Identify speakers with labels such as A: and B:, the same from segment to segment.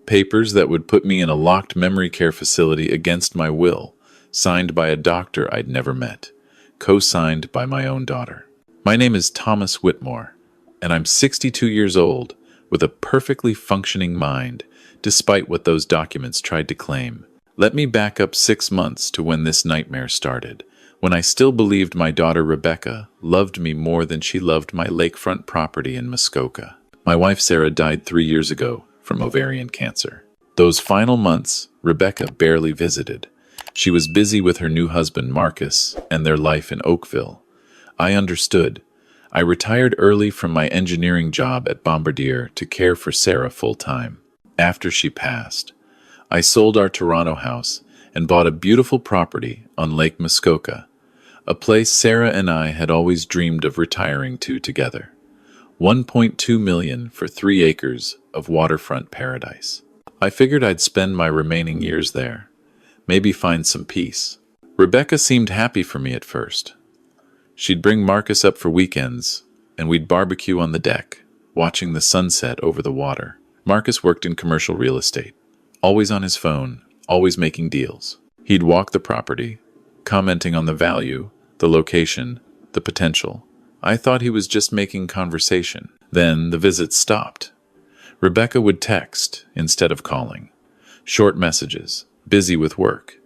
A: Papers that would put me in a locked memory care facility against my will, signed by a doctor I'd never met, co-signed by my own daughter. My name is Thomas Whitmore, and I'm 62 years old with a perfectly functioning mind, despite what those documents tried to claim. Let me back up 6 months to when this nightmare started, when I still believed my daughter Rebecca loved me more than she loved my lakefront property in Muskoka. My wife Sarah died 3 years ago from ovarian cancer. Those final months, Rebecca barely visited. She was busy with her new husband Marcus and their life in Oakville. I understood. I retired early from my engineering job at Bombardier to care for Sarah full-time. After she passed, I sold our Toronto house and bought a beautiful property on Lake Muskoka, a place Sarah and I had always dreamed of retiring to together. $1.2 million for 3 acres of waterfront paradise. I figured I'd spend my remaining years there, maybe find some peace. Rebecca seemed happy for me at first. She'd bring Marcus up for weekends, and we'd barbecue on the deck, watching the sunset over the water. Marcus worked in commercial real estate, always on his phone, always making deals. He'd walk the property, commenting on the value, the location, the potential. I thought he was just making conversation. Then the visits stopped. Rebecca would text instead of calling. Short messages, busy with work.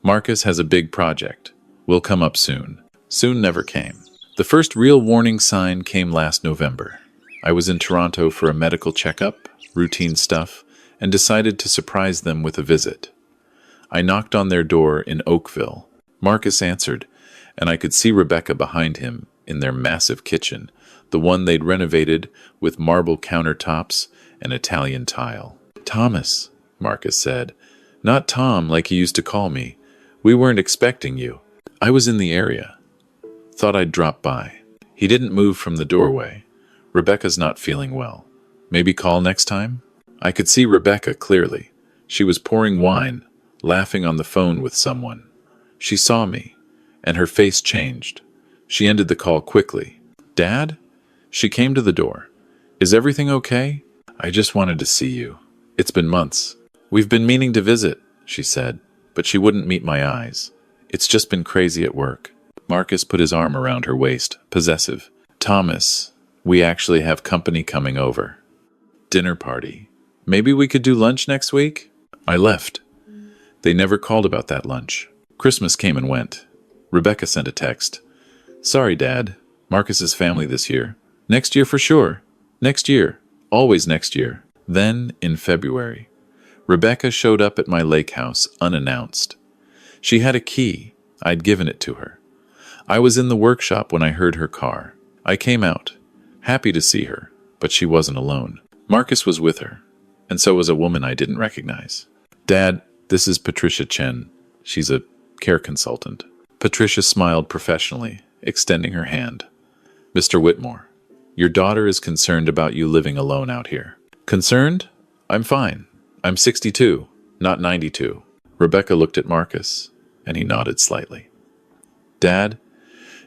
A: Marcus has a big project. Will come up soon. Soon never came. The first real warning sign came last November. I was in Toronto for a medical checkup, routine stuff, and decided to surprise them with a visit. I knocked on their door in Oakville. Marcus answered, and I could see Rebecca behind him in their massive kitchen, the one they'd renovated with marble countertops and Italian tile. "Thomas," Marcus said. "Not Tom like he used to call me. We weren't expecting you. I was in the area. Thought I'd drop by." He didn't move from the doorway. "Rebecca's not feeling well. Maybe call next time?" I could see Rebecca clearly. She was pouring wine, laughing on the phone with someone. She saw me, and her face changed. She ended the call quickly. "Dad?" She came to the door. "Is everything okay? I just wanted to see you. It's been months." "We've been meaning to visit," she said, but she wouldn't meet my eyes. "It's just been crazy at work." Marcus put his arm around her waist, possessive. "Thomas, we actually have company coming over. Dinner party. Maybe we could do lunch next week?" I left. They never called about that lunch. Christmas came and went. Rebecca sent a text. "Sorry, Dad. Marcus's family this year. Next year for sure. Next year. Always next year." Then, in February, Rebecca showed up at my lake house unannounced. She had a key. I'd given it to her. I was in the workshop when I heard her car. I came out, happy to see her, but she wasn't alone. Marcus was with her, and so was a woman I didn't recognize. "Dad, this is Patricia Chen. She's a care consultant." Patricia smiled professionally, extending her hand. "Mr. Whitmore, your daughter is concerned about you living alone out here." "Concerned? I'm fine. I'm 62, not 92. Rebecca looked at Marcus, and he nodded slightly. "Dad,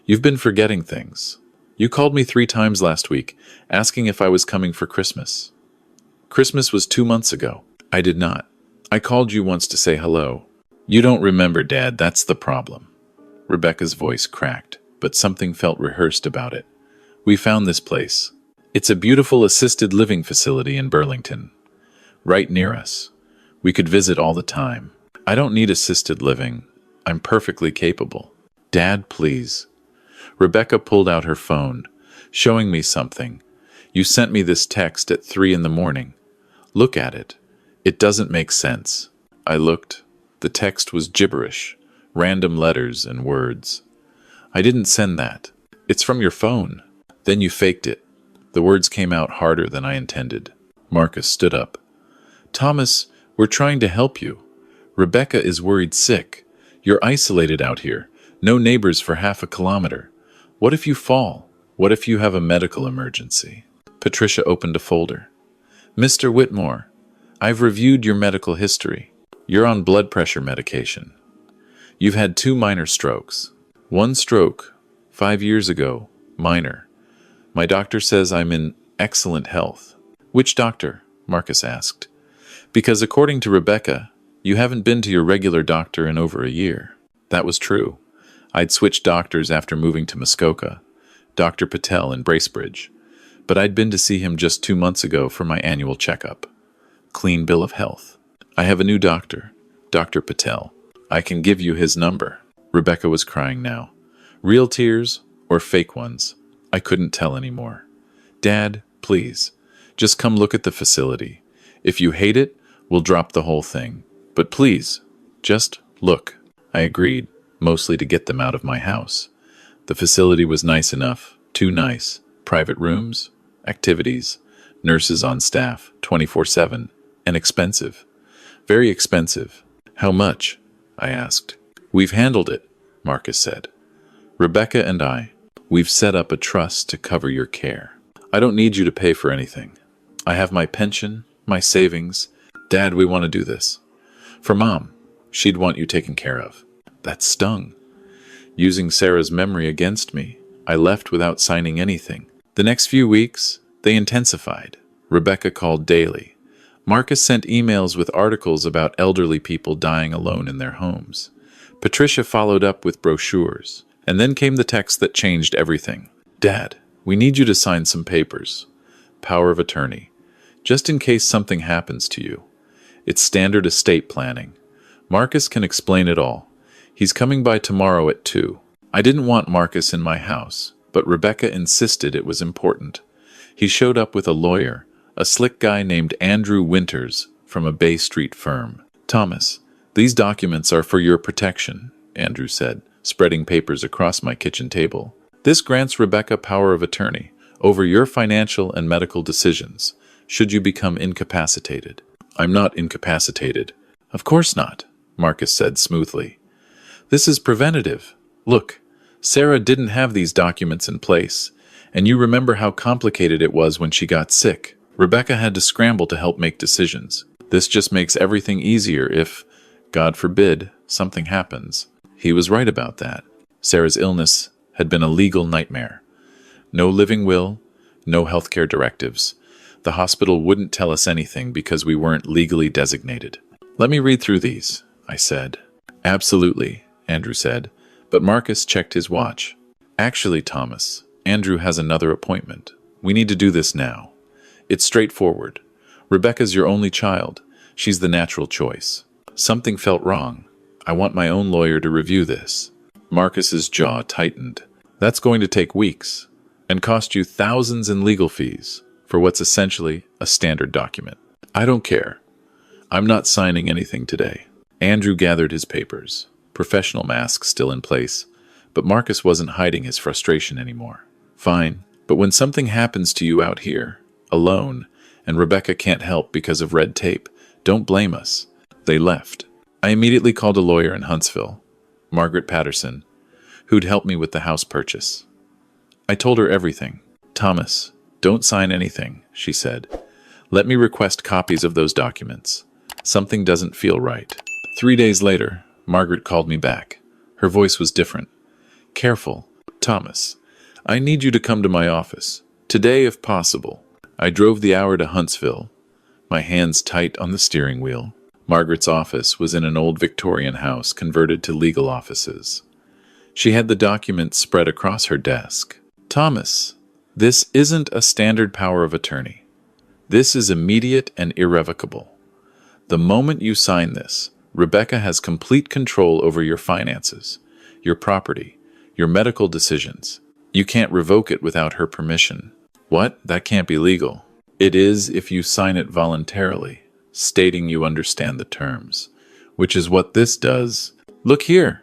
A: you've been forgetting things. You called me 3 times last week, asking if I was coming for Christmas. Christmas was 2 months ago. I did not. I called you once to say hello. You don't remember, Dad, that's the problem." Rebecca's voice cracked, but something felt rehearsed about it. "We found this place. It's a beautiful assisted living facility in Burlington, right near us. We could visit all the time. I don't need assisted living. I'm perfectly capable. Dad, please." Rebecca pulled out her phone, showing me something. "You sent me this text at 3 in the morning. Look at it. It doesn't make sense." I looked. The text was gibberish, random letters and words. "I didn't send that. It's from your phone." "Then you faked it." The words came out harder than I intended. Marcus stood up. "Thomas, we're trying to help you. Rebecca is worried sick. You're isolated out here. No neighbors for half a kilometer. What if you fall? What if you have a medical emergency?" Patricia opened a folder. "Mr. Whitmore, I've reviewed your medical history. You're on blood pressure medication. You've had 2 minor strokes. 1 stroke, 5 years ago, minor. My doctor says I'm in excellent health." "Which doctor?" Marcus asked. Because according to Rebecca, you haven't been to your regular doctor in over a year. That was true. I'd switched doctors after moving to Muskoka, Dr. Patel in Bracebridge, but I'd been to see him just 2 months ago for my annual checkup. Clean bill of health. I have a new doctor, Dr. Patel. I can give you his number. Rebecca was crying now. Real tears or fake ones? I couldn't tell anymore. Dad, please, just come look at the facility. If you hate it, we'll drop the whole thing. But please, just look. I agreed, mostly to get them out of my house. The facility was nice enough, too nice. Private rooms, activities, nurses on staff, 24/7, and expensive. Very expensive. How much? I asked. We've handled it, Marcus said. Rebecca and we've set up a trust to cover your care. I don't need you to pay for anything. I have my pension, my savings. Dad, we want to do this. For Mom, she'd want you taken care of. That stung. Using Sarah's memory against me, I left without signing anything. The next few weeks, they intensified. Rebecca called daily. Marcus sent emails with articles about elderly people dying alone in their homes. Patricia followed up with brochures. And then came the text that changed everything. Dad, we need you to sign some papers. Power of attorney. Just in case something happens to you. It's standard estate planning. Marcus can explain it all. He's coming by tomorrow at 2. I didn't want Marcus in my house, but Rebecca insisted it was important. He showed up with a lawyer, a slick guy named Andrew Winters from a Bay Street firm. Thomas, these documents are for your protection, Andrew said, spreading papers across my kitchen table. This grants Rebecca power of attorney over your financial and medical decisions, should you become incapacitated. I'm not incapacitated. Of course not, Marcus said smoothly. This is preventative. Look, Sarah didn't have these documents in place, and you remember how complicated it was when she got sick. Rebecca had to scramble to help make decisions. This just makes everything easier if, God forbid, something happens. He was right about that. Sarah's illness had been a legal nightmare. No living will, no healthcare directives. The hospital wouldn't tell us anything because we weren't legally designated. Let me read through these, I said. Absolutely, Andrew said, but Marcus checked his watch. Actually, Thomas, Andrew has another appointment. We need to do this now. It's straightforward. Rebecca's your only child. She's the natural choice. Something felt wrong. I want my own lawyer to review this. Marcus's jaw tightened. That's going to take weeks and cost you thousands in legal fees for what's essentially a standard document. I don't care. I'm not signing anything today. Andrew gathered his papers, professional mask still in place, but Marcus wasn't hiding his frustration anymore. Fine, but when something happens to you out here, alone, and Rebecca can't help because of red tape, don't blame us. They left. I immediately called a lawyer in Huntsville, Margaret Patterson, who'd helped me with the house purchase. I told her everything. Thomas, don't sign anything, she said. Let me request copies of those documents. Something doesn't feel right. 3 days later, Margaret called me back. Her voice was different. Careful. Thomas, I need you to come to my office. Today, if possible. I drove the hour to Huntsville, my hands tight on the steering wheel. Margaret's office was in an old Victorian house converted to legal offices. She had the documents spread across her desk. Thomas, this isn't a standard power of attorney. This is immediate and irrevocable. The moment you sign this, Rebecca has complete control over your finances, your property, your medical decisions. You can't revoke it without her permission. What? That can't be legal. It is if you sign it voluntarily, stating you understand the terms, which is what this does. Look here.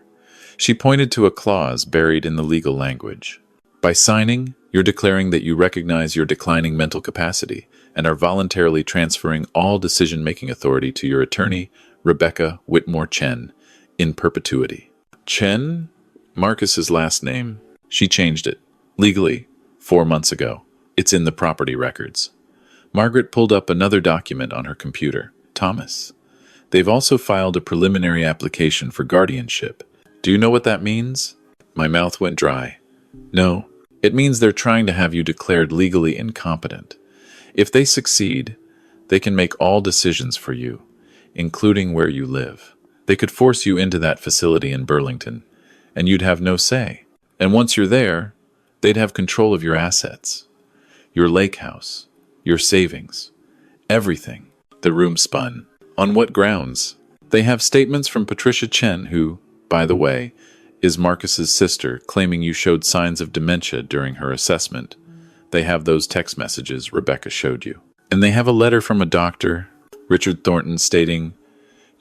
A: She pointed to a clause buried in the legal language. By signing, you're declaring that you recognize your declining mental capacity and are voluntarily transferring all decision-making authority to your attorney, Rebecca Whitmore Chen, in perpetuity. Chen? Marcus's last name. She changed it, legally, 4 months ago. It's in the property records. Margaret pulled up another document on her computer. Thomas, they've also filed a preliminary application for guardianship. Do you know what that means? My mouth went dry. No, it means they're trying to have you declared legally incompetent. If they succeed, They can make all decisions for you, including where you live. They could force you into that facility in Burlington, and you'd have no say. And once you're there, they'd have control of your assets, your lake house, your savings, everything. The room spun. On what grounds? They have statements from Patricia Chen, who, by the way, is Marcus's sister, claiming you showed signs of dementia during her assessment. They have those text messages Rebecca showed you. And they have a letter from a doctor, Richard Thornton, stating,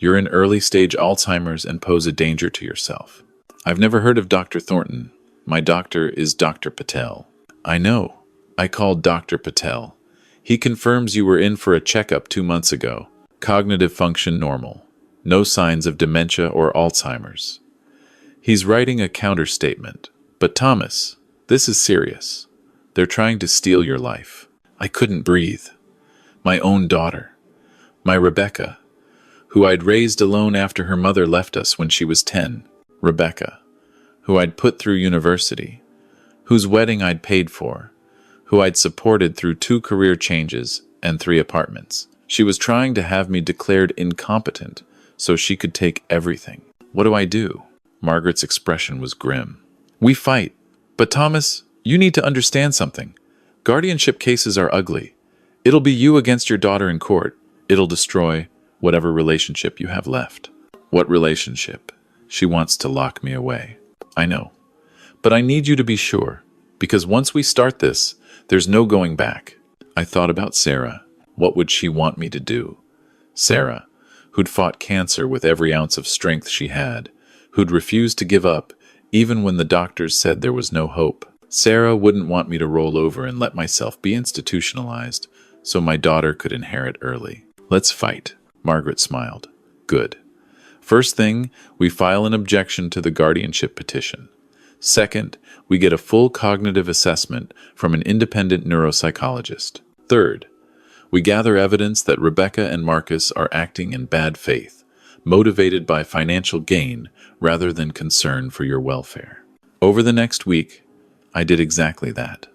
A: "You're in early-stage Alzheimer's and pose a danger to yourself." I've never heard of Dr. Thornton. My doctor is Dr. Patel. I know. I called Dr. Patel. He confirms you were in for a checkup 2 months ago. Cognitive function normal. No signs of dementia or Alzheimer's. He's writing a counter-statement. But Thomas, this is serious. They're trying to steal your life. I couldn't breathe. My own daughter. My Rebecca, who I'd raised alone after her mother left us when she was 10. Rebecca, who I'd put through university, whose wedding I'd paid for, who I'd supported through 2 career changes and 3 apartments. She was trying to have me declared incompetent so she could take everything. What do I do? Margaret's expression was grim. We fight. But Thomas, you need to understand something. Guardianship cases are ugly. It'll be you against your daughter in court. It'll destroy whatever relationship you have left. What relationship? She wants to lock me away. I know. But I need you to be sure, because once we start this, there's no going back. I thought about Sarah. What would she want me to do? Sarah, who'd fought cancer with every ounce of strength she had, who'd refused to give up even when the doctors said there was no hope. Sarah wouldn't want me to roll over and let myself be institutionalized so my daughter could inherit early. Let's fight. Margaret smiled. Good. First thing, we file an objection to the guardianship petition. Second, we get a full cognitive assessment from an independent neuropsychologist. Third, we gather evidence that Rebecca and Marcus are acting in bad faith, motivated by financial gain rather than concern for your welfare. Over the next week, I did exactly that.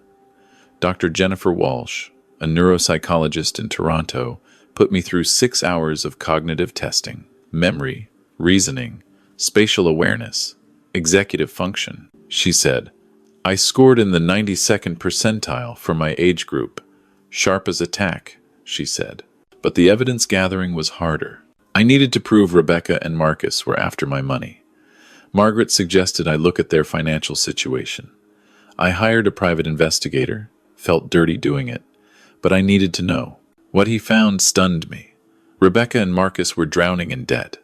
A: Dr. Jennifer Walsh, a neuropsychologist in Toronto, put me through 6 hours of cognitive testing, memory, reasoning, spatial awareness, executive function. She said, I scored in the 92nd percentile for my age group. Sharp as a tack, she said. But the evidence gathering was harder. I needed to prove Rebecca and Marcus were after my money. Margaret suggested I look at their financial situation. I hired a private investigator, felt dirty doing it, but I needed to know. What he found stunned me. Rebecca and Marcus were drowning in debt.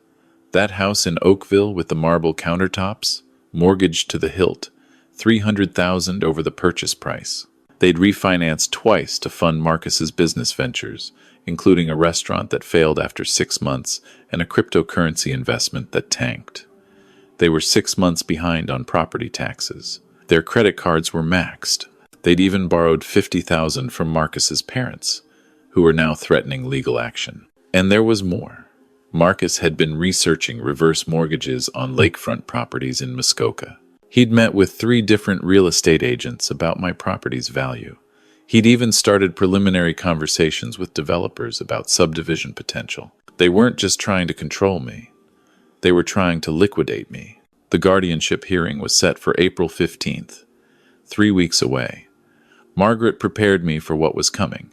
A: That house in Oakville with the marble countertops, mortgaged to the hilt, $300,000 over the purchase price. They'd refinanced twice to fund Marcus's business ventures, including a restaurant that failed after 6 months and a cryptocurrency investment that tanked. They were 6 months behind on property taxes. Their credit cards were maxed. They'd even borrowed $50,000 from Marcus's parents, who were now threatening legal action. And there was more. Marcus had been researching reverse mortgages on lakefront properties in Muskoka. He'd met with 3 different real estate agents about my property's value. He'd even started preliminary conversations with developers about subdivision potential. They weren't just trying to control me. They were trying to liquidate me. The guardianship hearing was set for April 15th, 3 weeks away. Margaret prepared me for what was coming.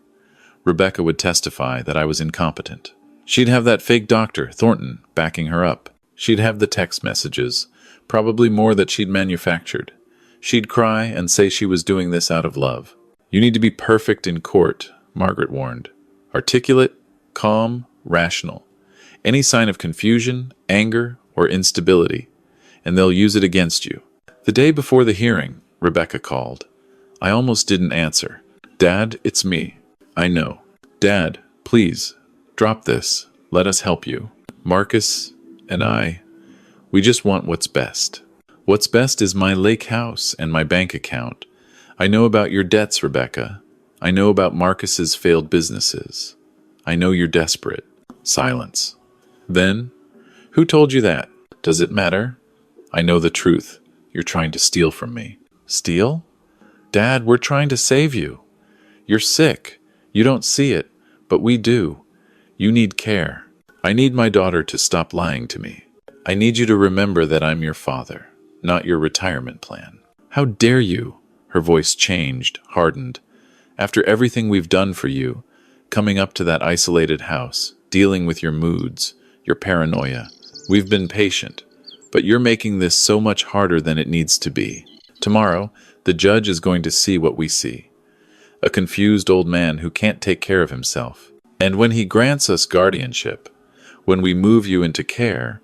A: Rebecca would testify that I was incompetent. She'd have that fake doctor, Thornton, backing her up. She'd have the text messages, probably more that she'd manufactured. She'd cry and say she was doing this out of love. You need to be perfect in court, Margaret warned. Articulate, calm, rational. Any sign of confusion, anger, or instability, and they'll use it against you. The day before the hearing, Rebecca called. I almost didn't answer. Dad, it's me. I know. Dad, please, drop this. Let us help you. Marcus and I, we just want what's best. What's best is my lake house and my bank account. I know about your debts, Rebecca. I know about Marcus's failed businesses. I know you're desperate. Silence. Then, who told you that? Does it matter? I know the truth. You're trying to steal from me. Steal? Dad, we're trying to save you. You're sick. You don't see it, but we do. You need care. I need my daughter to stop lying to me. I need you to remember that I'm your father, not your retirement plan. How dare you? Her voice changed, hardened. After everything we've done for you, coming up to that isolated house, dealing with your moods, your paranoia, we've been patient, but you're making this so much harder than it needs to be. Tomorrow, the judge is going to see what we see. A confused old man who can't take care of himself. And when he grants us guardianship, when we move you into care,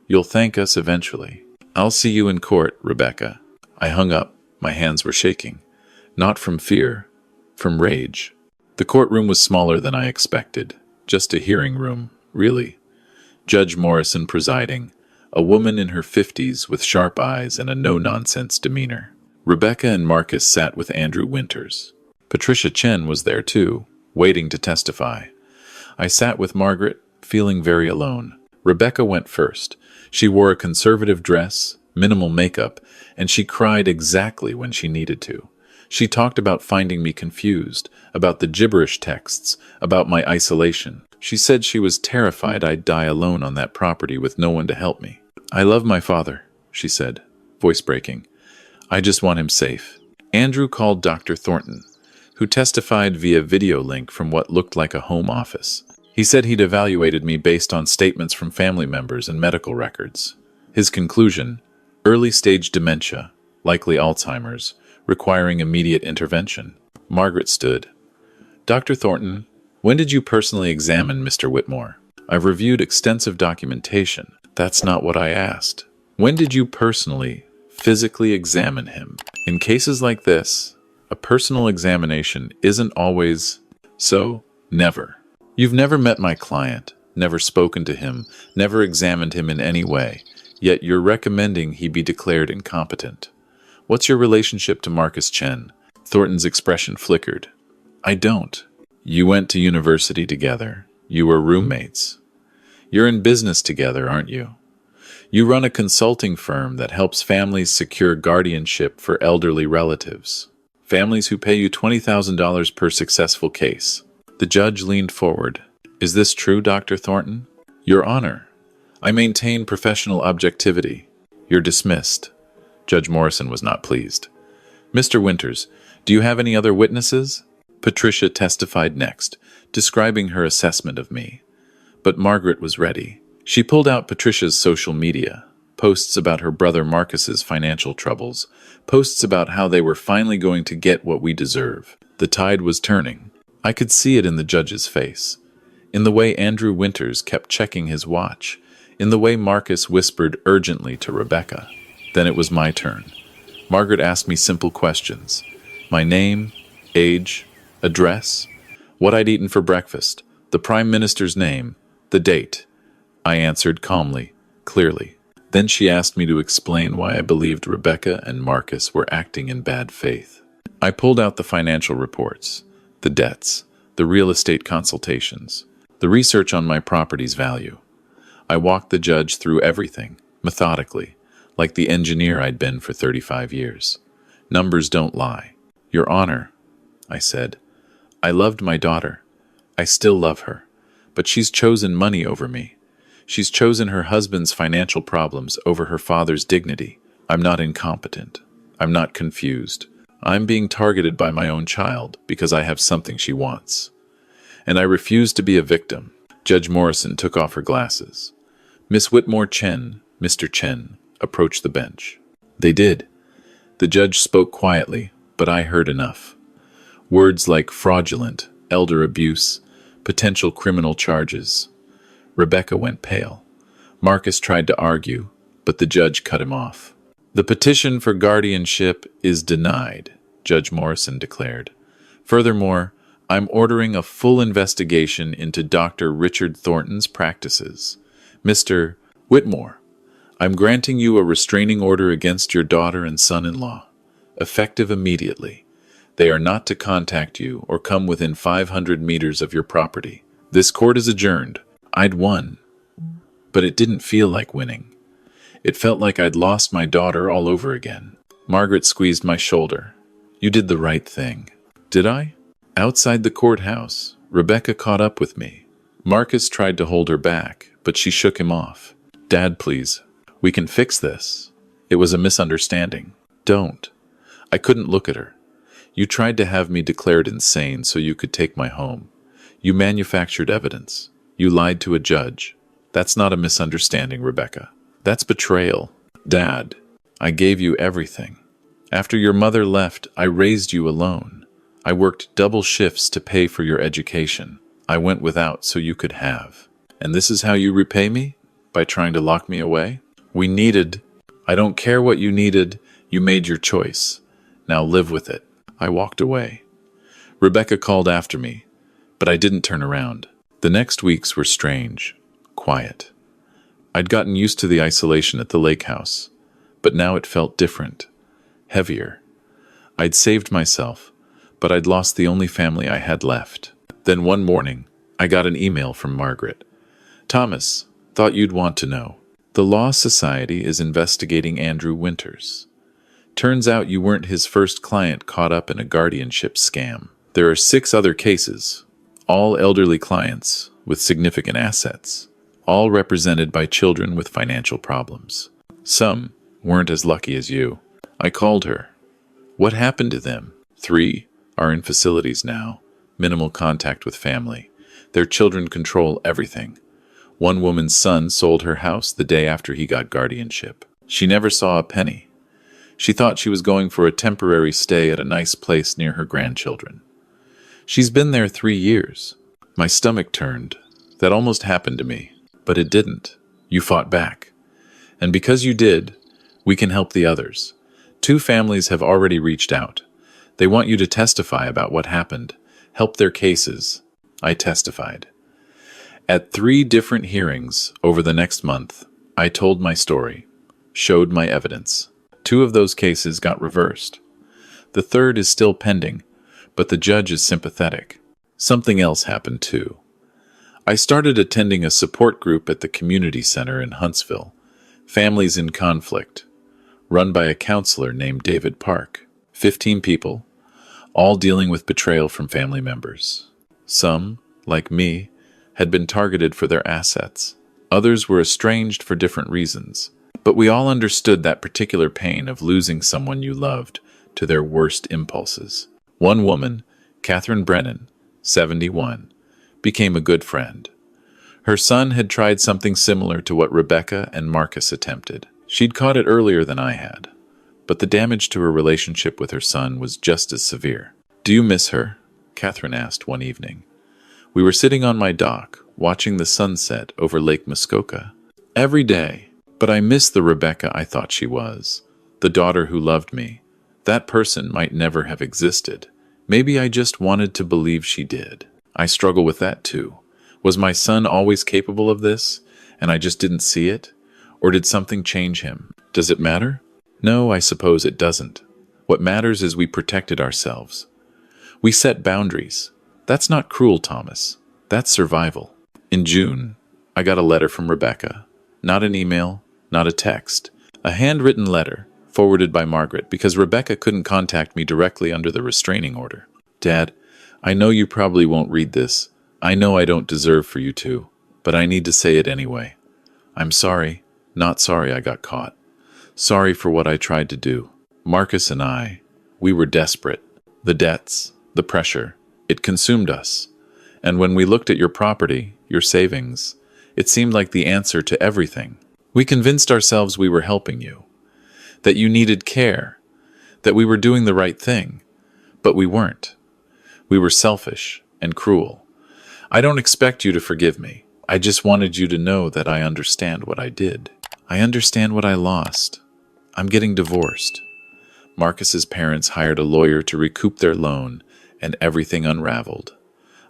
A: you'll thank us eventually. I'll see you in court, Rebecca. I hung up. My hands were shaking. Not from fear, from rage. The courtroom was smaller than I expected. Just a hearing room, really. Judge Morrison presiding, a woman in her 50s with sharp eyes and a no-nonsense demeanor. Rebecca and Marcus sat with Andrew Winters. Patricia Chen was there too, waiting to testify. I sat with Margaret, feeling very alone. Rebecca went first. She wore a conservative dress, minimal makeup, and she cried exactly when she needed to. She talked about finding me confused, about the gibberish texts, about my isolation. She said she was terrified I'd die alone on that property with no one to help me. I love my father, she said, voice breaking. I just want him safe. Andrew called Dr. Thornton, who testified via video link from what looked like a home office. He said he'd evaluated me based on statements from family members and medical records. His conclusion, early-stage dementia, likely Alzheimer's, requiring immediate intervention. Margaret stood. Dr. Thornton, when did you personally examine Mr. Whitmore? I've reviewed extensive documentation. That's not what I asked. When did you personally, physically examine him? In cases like this, a personal examination isn't always so. Never. You've never met my client, never spoken to him, never examined him in any way, yet you're recommending he be declared incompetent. What's your relationship to Marcus Chen? Thornton's expression flickered. I don't. You went to university together. You were roommates. You're in business together, aren't you? You run a consulting firm that helps families secure guardianship for elderly relatives. Families who pay you $20,000 per successful case. The judge leaned forward. Is this true, Dr. Thornton? Your Honor, I maintain professional objectivity. You're dismissed. Judge Morrison was not pleased. Mr. Winters, do you have any other witnesses? Patricia testified next, describing her assessment of me. But Margaret was ready. She pulled out Patricia's social media, posts about her brother Marcus's financial troubles, posts about how they were finally going to get what we deserve. The tide was turning. I could see it in the judge's face, in the way Andrew Winters kept checking his watch, in the way Marcus whispered urgently to Rebecca. Then it was my turn. Margaret asked me simple questions. My name, age, address, what I'd eaten for breakfast, the Prime Minister's name, the date. I answered calmly, clearly. Then she asked me to explain why I believed Rebecca and Marcus were acting in bad faith. I pulled out the financial reports, the debts, the real estate consultations, the research on my property's value. I walked the judge through everything, methodically, like the engineer I'd been for 35 years. Numbers don't lie. Your Honor, I said, I loved my daughter. I still love her. But she's chosen money over me. She's chosen her husband's financial problems over her father's dignity. I'm not incompetent. I'm not confused. I'm being targeted by my own child because I have something she wants. And I refuse to be a victim. Judge Morrison took off her glasses. Miss Whitmore Chen, Mr. Chen, approached the bench. They did. The judge spoke quietly, but I heard enough. Words like fraudulent, elder abuse, potential criminal charges. Rebecca went pale. Marcus tried to argue, but the judge cut him off. The petition for guardianship is denied, Judge Morrison declared. Furthermore, I'm ordering a full investigation into Dr. Richard Thornton's practices. Mr. Whitmore, I'm granting you a restraining order against your daughter and son-in-law, effective immediately. They are not to contact you or come within 500 meters of your property. This court is adjourned. I'd won, but it didn't feel like winning. It felt like I'd lost my daughter all over again. Margaret squeezed my shoulder. You did the right thing. Did I? Outside the courthouse, Rebecca caught up with me. Marcus tried to hold her back, but she shook him off. Dad, please. We can fix this. It was a misunderstanding. Don't. I couldn't look at her. You tried to have me declared insane so you could take my home. You manufactured evidence. You lied to a judge. That's not a misunderstanding, Rebecca. That's betrayal. Dad, I gave you everything. After your mother left, I raised you alone. I worked double shifts to pay for your education. I went without so you could have. And this is how you repay me? By trying to lock me away? We needed. I don't care what you needed. You made your choice. Now live with it. I walked away. Rebecca called after me, but I didn't turn around. The next weeks were strange, quiet. I'd gotten used to the isolation at the lake house, but now it felt different, heavier. I'd saved myself, but I'd lost the only family I had left. Then one morning, I got an email from Margaret. Thomas, thought you'd want to know. The Law Society is investigating Andrew Winters. Turns out you weren't his first client caught up in a guardianship scam. There are 6 other cases, all elderly clients with significant assets, all represented by children with financial problems. Some weren't as lucky as you. I called her. What happened to them? 3 are in facilities now, minimal contact with family. Their children control everything. One woman's son sold her house the day after he got guardianship. She never saw a penny. She thought she was going for a temporary stay at a nice place near her grandchildren. She's been there 3 years. My stomach turned. That almost happened to me, but it didn't. You fought back. And because you did, we can help the others. 2 families have already reached out. They want you to testify about what happened, help their cases. I testified. At 3 different hearings over the next month, I told my story, showed my evidence. 2 of those cases got reversed. The 3rd is still pending, but the judge is sympathetic. Something else happened too. I started attending a support group at the community center in Huntsville, Families in Conflict, run by a counselor named David Park. 15 people, all dealing with betrayal from family members. Some, like me, had been targeted for their assets. Others were estranged for different reasons. But we all understood that particular pain of losing someone you loved to their worst impulses. One woman, Catherine Brennan, 71, became a good friend. Her son had tried something similar to what Rebecca and Marcus attempted. She'd caught it earlier than I had, but the damage to her relationship with her son was just as severe. Do you miss her? Catherine asked one evening. We were sitting on my dock, watching the sunset over Lake Muskoka. Every day, but I miss the Rebecca I thought she was, the daughter who loved me. That person might never have existed. Maybe I just wanted to believe she did. I struggle with that too. Was my son always capable of this, and I just didn't see it? Or did something change him? Does it matter? No, I suppose it doesn't. What matters is we protected ourselves. We set boundaries. That's not cruel, Thomas. That's survival. In June, I got a letter from Rebecca. Not an email, not a text. A handwritten letter, forwarded by Margaret, because Rebecca couldn't contact me directly under the restraining order. Dad, I know you probably won't read this. I know I don't deserve for you to, but I need to say it anyway. I'm sorry, not sorry I got caught. Sorry for what I tried to do. Marcus and I, we were desperate. The debts, the pressure, it consumed us. And when we looked at your property, your savings, it seemed like the answer to everything. We convinced ourselves we were helping you, that you needed care, that we were doing the right thing, but we weren't. We were selfish and cruel. I don't expect you to forgive me. I just wanted you to know that I understand what I did. I understand what I lost. I'm getting divorced. Marcus's parents hired a lawyer to recoup their loan, and everything unraveled.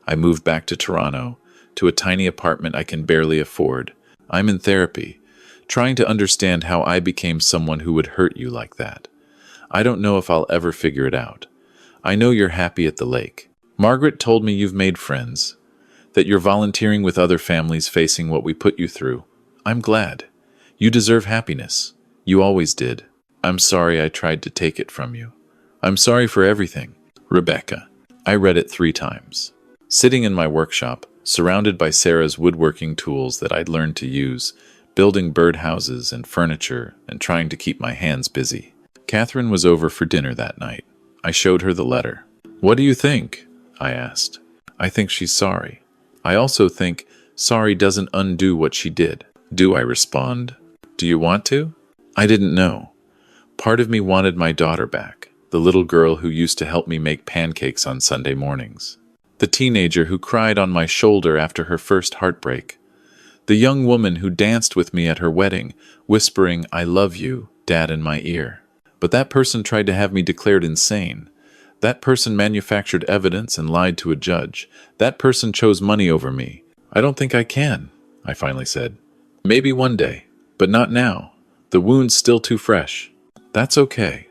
A: I moved back to Toronto, to a tiny apartment I can barely afford. I'm in therapy, trying to understand how I became someone who would hurt you like that. I don't know if I'll ever figure it out. I know you're happy at the lake. Margaret told me you've made friends, that you're volunteering with other families facing what we put you through. I'm glad. You deserve happiness. You always did. I'm sorry I tried to take it from you. I'm sorry for everything. Rebecca. I read it 3 times. Sitting in my workshop, surrounded by Sarah's woodworking tools that I'd learned to use, building birdhouses and furniture and trying to keep my hands busy. Catherine was over for dinner that night. I showed her the letter. "What do you think?" I asked. "I think she's sorry. I also think sorry doesn't undo what she did." "Do I respond? Do you want to?" I didn't know. Part of me wanted my daughter back, the little girl who used to help me make pancakes on Sunday mornings. The teenager who cried on my shoulder after her first heartbreak. The young woman who danced with me at her wedding, whispering, "I love you, Dad," in my ear. But that person tried to have me declared insane. That person manufactured evidence and lied to a judge. That person chose money over me. "I don't think I can," I finally said. "Maybe one day, but not now. The wound's still too fresh." "That's okay.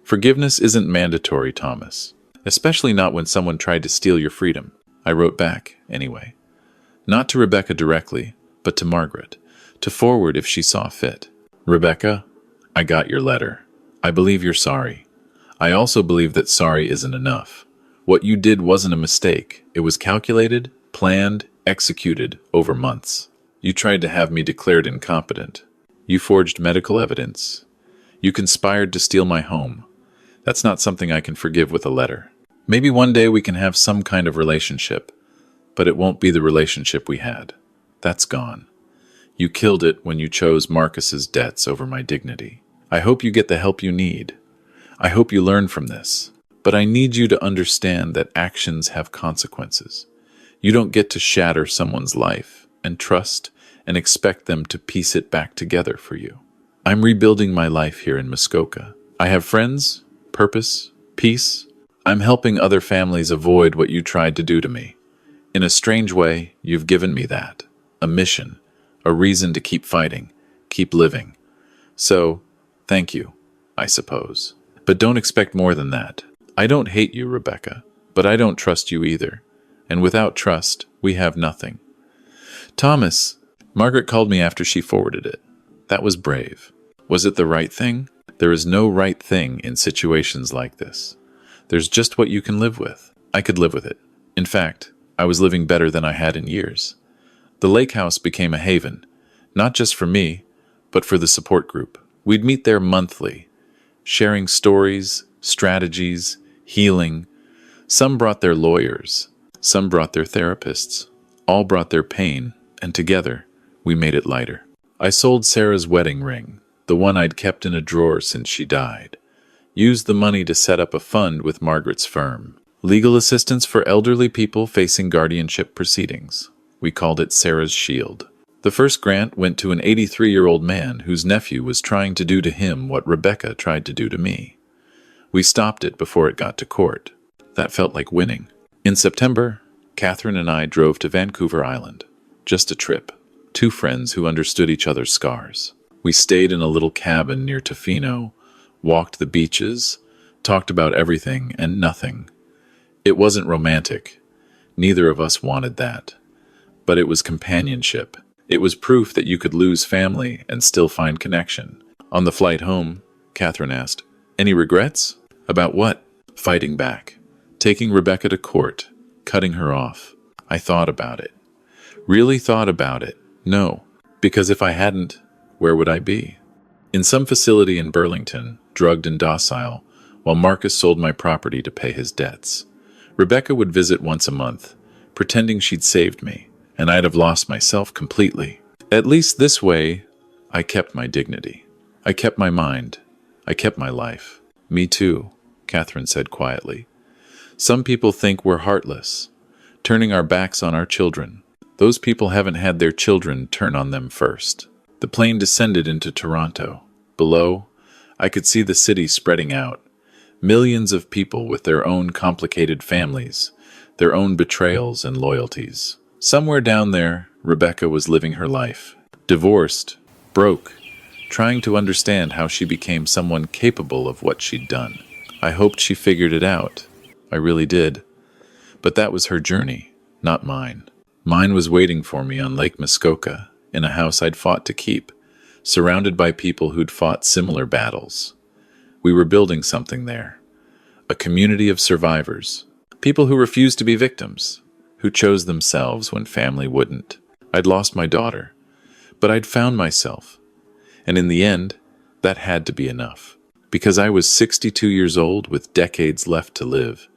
A: Forgiveness isn't mandatory, Thomas. Especially not when someone tried to steal your freedom." I wrote back, anyway. Not to Rebecca directly, but to Margaret, to forward if she saw fit. "Rebecca, I got your letter. I believe you're sorry. I also believe that sorry isn't enough. What you did wasn't a mistake. It was calculated, planned, executed over months. You tried to have me declared incompetent. You forged medical evidence. You conspired to steal my home. That's not something I can forgive with a letter. Maybe one day we can have some kind of relationship, but it won't be the relationship we had. That's gone. You killed it when you chose Marcus's debts over my dignity. I hope you get the help you need. I hope you learn from this. But I need you to understand that actions have consequences. You don't get to shatter someone's life and trust and expect them to piece it back together for you. I'm rebuilding my life here in Muskoka. I have friends, purpose, peace. I'm helping other families avoid what you tried to do to me. In a strange way, you've given me that. A mission, a reason to keep fighting, keep living. So, thank you, I suppose. But don't expect more than that. I don't hate you, Rebecca, but I don't trust you either. And without trust, we have nothing. Thomas, Margaret called me after she forwarded it. That was brave. Was it the right thing? There is no right thing in situations like this. There's just what you can live with. I could live with it. In fact, I was living better than I had in years. The lake house became a haven, not just for me, but for the support group. We'd meet there monthly, sharing stories, strategies, healing. Some brought their lawyers, some brought their therapists, all brought their pain, and together, we made it lighter. I sold Sarah's wedding ring, the one I'd kept in a drawer since she died. Used the money to set up a fund with Margaret's firm. Legal assistance for elderly people facing guardianship proceedings. We called it Sarah's Shield. The first grant went to an 83-year-old man whose nephew was trying to do to him what Rebecca tried to do to me. We stopped it before it got to court. That felt like winning. In September, Catherine and I drove to Vancouver Island. Just a trip. Two friends who understood each other's scars. We stayed in a little cabin near Tofino, walked the beaches, talked about everything and nothing. It wasn't romantic. Neither of us wanted that. But it was companionship. It was proof that you could lose family and still find connection. On the flight home, Catherine asked, "Any regrets?" "About what?" "Fighting back. Taking Rebecca to court. Cutting her off." I thought about it. Really thought about it. No, because if I hadn't, where would I be? In some facility in Burlington, drugged and docile, while Marcus sold my property to pay his debts. Rebecca would visit once a month, pretending she'd saved me, and I'd have lost myself completely. At least this way, I kept my dignity. I kept my mind. I kept my life. Me too, Catherine said quietly. Some people think we're heartless, turning our backs on our children. Those people haven't had their children turn on them first. The plane descended into Toronto. Below, I could see the city spreading out. Millions of people with their own complicated families, their own betrayals and loyalties. Somewhere down there, Rebecca was living her life. Divorced, broke, trying to understand how she became someone capable of what she'd done. I hoped she figured it out. I really did. But that was her journey, not mine. Mine was waiting for me on Lake Muskoka, in a house I'd fought to keep, surrounded by people who'd fought similar battles. We were building something there. A community of survivors. People who refused to be victims, who chose themselves when family wouldn't. I'd lost my daughter, but I'd found myself. And in the end, that had to be enough. Because I was 62 years old with decades left to live,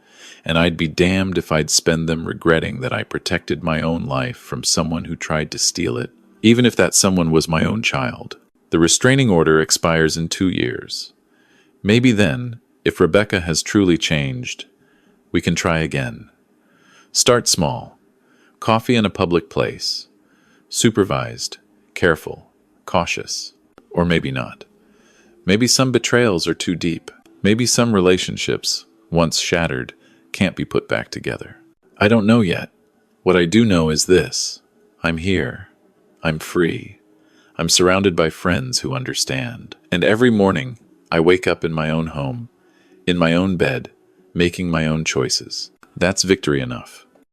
A: and I'd be damned if I'd spend them regretting that I protected my own life from someone who tried to steal it, even if that someone was my own child. The restraining order expires in 2 years. Maybe then, if Rebecca has truly changed, we can try again. Start small. Coffee in a public place. Supervised, careful, cautious. Or maybe not. Maybe some betrayals are too deep. Maybe some relationships, once shattered, can't be put back together. I don't know yet. What I do know is this. I'm here. I'm free. I'm surrounded by friends who understand. And every morning, I wake up in my own home, in my own bed, making my own choices. That's victory enough.